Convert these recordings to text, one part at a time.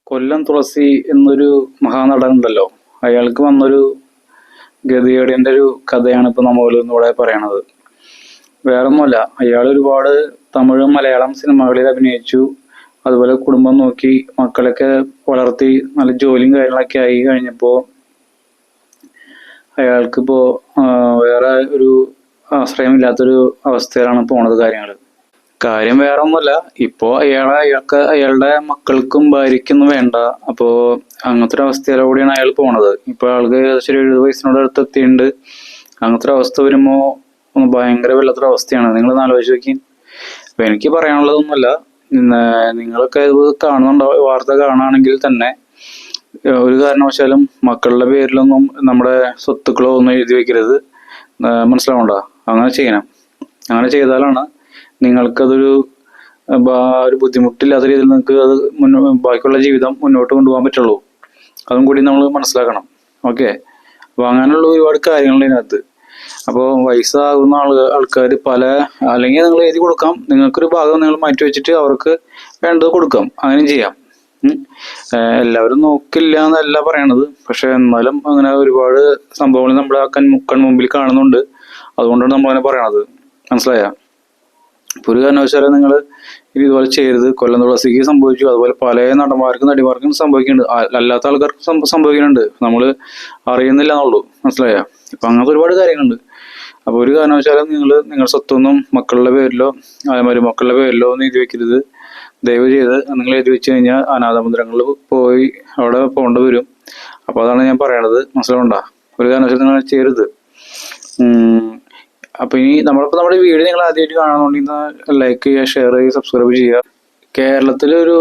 കൊല്ലം തുളസി എന്നൊരു മഹാനടൻ ഉണ്ടല്ലോ, അയാൾക്ക് വന്നൊരു ഗതികേടിന്റെ ഒരു കഥയാണ് ഇപ്പൊ നമ്മൾ ഇന്നിവിടെ പറയണത്. വേറൊന്നുമല്ല, അയാൾ ഒരുപാട് തമിഴ് മലയാളം സിനിമകളിൽ അഭിനയിച്ചു. അതുപോലെ കുടുംബം നോക്കി മക്കളൊക്കെ വളർത്തി നല്ല ജോലിയും കാര്യങ്ങളൊക്കെ ആയി കഴിഞ്ഞപ്പോ അയാൾക്കിപ്പോ വേറെ ഒരു ആശ്രയമില്ലാത്തൊരു അവസ്ഥയിലാണ് പോണത് കാര്യം വേറെ ഒന്നുമല്ല. ഇപ്പോ അയാളുടെ മക്കൾക്കും ഭാര്യയ്ക്കൊന്നും വേണ്ട. അപ്പോ അങ്ങനത്തെ ഒരു അവസ്ഥയിലൂടെയാണ് അയാൾ പോണത്. ഇപ്പൊ ആൾക്ക് ഏകദേശം 70 വയസ്സിനോട് അടുത്ത് എത്തിയിട്ടുണ്ട്. അങ്ങനത്തെ ഒരു അവസ്ഥ വരുമ്പോ ഭയങ്കര വല്ലാത്തൊരു അവസ്ഥയാണ്. നിങ്ങളൊന്ന് ആലോചിച്ച് നോക്കി. അപ്പൊ എനിക്ക് പറയാനുള്ളതൊന്നുമല്ല, നിങ്ങളൊക്കെ ഇത് കാണുന്നുണ്ടോ, വാർത്ത കാണുകയാണെങ്കിൽ തന്നെ ഒരു കാരണവശാലും മക്കളുടെ പേരിലൊന്നും നമ്മുടെ സ്വത്തുക്കളോ ഒന്നും എഴുതി വെക്കരുത്. മനസ്സിലാവണ്ട? അങ്ങനെ ചെയ്യണം. അങ്ങനെ ചെയ്താലാണ് നിങ്ങൾക്കതൊരു ഒരു ബുദ്ധിമുട്ടില്ലാത്ത രീതിയിൽ നിങ്ങൾക്ക് അത് ബാക്കിയുള്ള ജീവിതം മുന്നോട്ട് കൊണ്ടുപോകാൻ പറ്റുള്ളൂ. അതും കൂടി നമ്മൾ മനസ്സിലാക്കണം. ഓക്കെ. അപ്പോൾ അങ്ങനെയുള്ള ഒരുപാട് കാര്യങ്ങളുണ്ട് ഇതിനകത്ത്. അപ്പോൾ വയസ്സാകുന്ന ആൾക്കാർ അല്ലെങ്കിൽ നിങ്ങൾ എഴുതി കൊടുക്കാം. നിങ്ങൾക്കൊരു ഭാഗം നിങ്ങൾ മാറ്റി വെച്ചിട്ട് അവർക്ക് വേണ്ടത് കൊടുക്കാം. അങ്ങനെയും ചെയ്യാം. എല്ലാവരും നോക്കില്ല എന്നല്ല പറയണത്. പക്ഷെ എന്നാലും അങ്ങനെ ഒരുപാട് സംഭവങ്ങൾ നമ്മുടെ കൺമുമ്പിൽ കാണുന്നുണ്ട്. അതുകൊണ്ടാണ് നമ്മളങ്ങനെ പറയണത്. മനസ്സിലായ? ഇപ്പൊ ഒരു കാരണവശാലും നിങ്ങൾ ഇനി ഇതുപോലെ ചെയ്യരുത്. കൊല്ലം തുളസിക്ക് സംഭവിച്ചു, അതുപോലെ പല നടന്മാർക്കും നടിമാർക്കും സംഭവിക്കുന്നുണ്ട്, അല്ലാത്ത ആൾക്കാർക്കും സംഭവിക്കുന്നുണ്ട്. നമ്മൾ അറിയുന്നില്ല എന്നുള്ളൂ. മനസ്സിലായ? ഇപ്പൊ അങ്ങനത്തെ ഒരുപാട് കാര്യങ്ങളുണ്ട്. അപ്പൊ ഒരു കാരണവശാലും നിങ്ങളുടെ സ്വത്തൊന്നും മക്കളുടെ പേരിലോ മരുമക്കളുടെ പേരിലോ ഒന്നും എഴുതി വെക്കരുത്. ദയവ് ചെയ്ത് നിങ്ങൾ എഴുതി വെച്ച് കഴിഞ്ഞാൽ അനാഥമന്ദിരങ്ങളിൽ പോയി അവിടെ പോകേണ്ടി വരും. അപ്പൊ അതാണ് ഞാൻ പറയണത്. മനസ്സിലാവണ്ട? ഒരു കാരണവശാലും നിങ്ങൾ ചെയ്യരുത്. അപ്പൊ ഇനി നമ്മുടെ വീഡിയോ നിങ്ങൾ ആദ്യമായിട്ട് കാണുന്നുണ്ടെങ്കിൽ ലൈക്ക് ചെയ്യുക, ഷെയർ ചെയ്യുക, സബ്സ്ക്രൈബ് ചെയ്യുക. കേരളത്തിലൊരു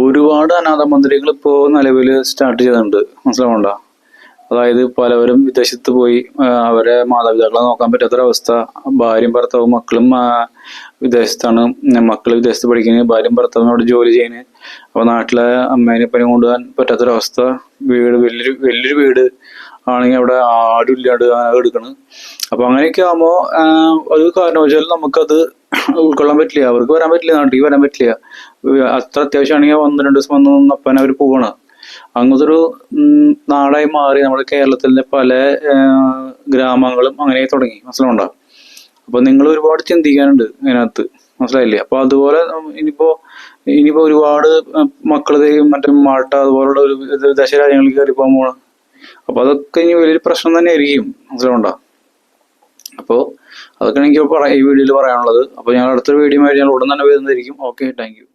ഒരുപാട് അനാഥ മന്ദിരങ്ങൾ ഇപ്പോൾ നിലവിൽ സ്റ്റാർട്ട് ചെയ്തിട്ടുണ്ട്. മനസ്സിലാവണ്ട? അതായത് പലവരും വിദേശത്ത് പോയി അവരെ മാതാപിതാക്കളെ നോക്കാൻ പറ്റാത്തൊരവസ്ഥ. ഭാര്യയും ഭർത്താവും മക്കളും വിദേശത്താണ്. മക്കൾ വിദേശത്ത് പഠിക്കുന്നത്, ഭാര്യയും ഭർത്താവും അവിടെ ജോലി ചെയ്യുന്നത്. അപ്പോൾ നാട്ടിലെ അമ്മേനെ പനി കൊണ്ടുപോകാൻ പറ്റാത്തൊരവസ്ഥ. വലിയൊരു വീട് ആണെങ്കിൽ അവിടെ ആരും ഇല്ലാണ്ട് എടുക്കണം. അപ്പൊ അങ്ങനെയൊക്കെ ആകുമ്പോൾ ഒരു കാരണവശാലും നമുക്കത് ഉൾക്കൊള്ളാൻ പറ്റില്ല. അവർക്ക് വരാൻ പറ്റില്ല, നാട്ടിലേക്ക് വരാൻ പറ്റില്ല. അത്ര അത്യാവശ്യമാണെങ്കിൽ 1-2 ദിവസം വന്ന് നിന്നപ്പൻ അവർ പോവാണ്. അങ്ങനത്തെ ഒരു നാടായി മാറി നമ്മുടെ കേരളത്തിലെ പല ഗ്രാമങ്ങളും അങ്ങനെ തുടങ്ങി. മനസ്സിലുണ്ടോ? അപ്പൊ നിങ്ങൾ ഒരുപാട് ചിന്തിക്കാനുണ്ട് അതിനകത്ത്. മനസ്സിലായില്ലേ? അപ്പൊ അതുപോലെ ഇനിയിപ്പോ ഒരുപാട് മക്കള് മറ്റേ മാൾട്ട അതുപോലുള്ള ഒരു വിദേശ രാജ്യങ്ങളിൽ കയറി പോകാൻ പോകണം. അപ്പൊ അതൊക്കെ ഇനി വലിയൊരു പ്രശ്നം തന്നെ ആയിരിക്കും. മനസ്സിലുണ്ടോ? അപ്പോൾ അതൊക്കെയാണ് എനിക്ക് ഈ വീഡിയോയിൽ പറയാനുള്ളത്. അപ്പോൾ ഞാൻ അടുത്തൊരു വീഡിയോ ആയിട്ട് ഞാൻ ഉടൻ തന്നെ വരുന്നതായിരിക്കും. Okay, thank you.